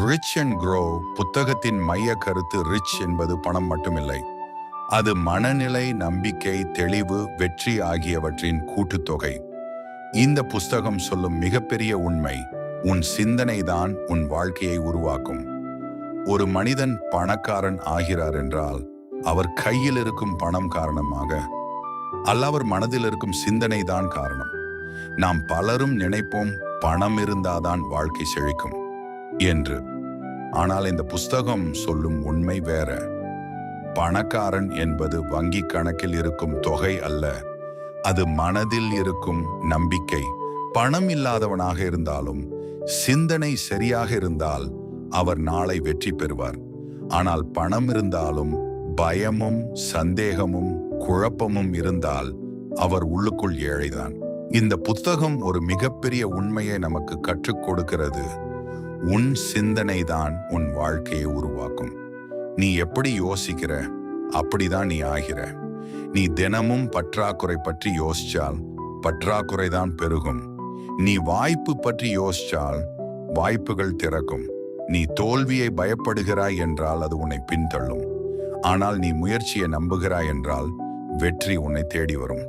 Rich and grow புத்தகத்தின் மைய கருத்து ரிச் என்பது பணம் மட்டுமில்லை. அது மனநிலை, நம்பிக்கை, தெளிவு, வெற்றி ஆகியவற்றின் கூட்டுத்தொகை. இந்த புஸ்தகம் சொல்லும் மிகப்பெரிய உண்மை, உன் சிந்தனைதான் உன் வாழ்க்கையை உருவாக்கும். ஒரு மனிதன் பணக்காரன் ஆகிறார் என்றால் அவர் கையில் இருக்கும் பணம் காரணமாக அல்ல, அவர் மனதில் இருக்கும் சிந்தனை தான் காரணம். நாம் பலரும் நினைப்போம் பணம் இருந்தாதான் வாழ்க்கை செழிக்கும் என்று. ஆனால் இந்த புஸ்தகம் சொல்லும் உண்மை வேற. பணக்காரன் என்பது வங்கி கணக்கில் இருக்கும் தொகை அல்ல, அது மனதில் இருக்கும் நம்பிக்கை. பணம் இல்லாதவனாக இருந்தாலும் சிந்தனை சரியாக இருந்தால் அவர் நாளை வெற்றி பெறுவார். ஆனால் பணம் இருந்தாலும் பயமும் சந்தேகமும் குழப்பமும் இருந்தால் அவர் உள்ளுக்குள் ஏழைதான். இந்த புத்தகம் ஒரு மிகப்பெரிய உண்மையை நமக்கு கற்றுக் கொடுக்கிறது. உன் சிந்தனை தான் உன் வாழ்க்கையை உருவாக்கும். நீ எப்படி யோசிக்கிற அப்படிதான் நீ ஆகிற. நீ தினமும் பற்றாக்குறை பற்றி யோசிச்சால் பற்றாக்குறைதான் பெருகும். நீ வாய்ப்பு பற்றி யோசிச்சால் வாய்ப்புகள் திறக்கும். நீ தோல்வியை பயப்படுகிறாய் என்றால் அது உன்னை பின்தள்ளும். ஆனால் நீ முயற்சியை நம்புகிறாய் என்றால் வெற்றி உன்னை தேடி வரும்.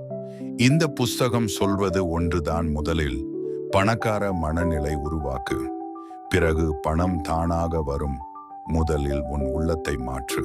இந்த புஸ்தகம் சொல்வது ஒன்றுதான். முதலில் பணக்கார மனநிலை உருவாக்கு, பிறகு பணம் தானாக வரும். முதலில் உன் உள்ளத்தை மாற்று.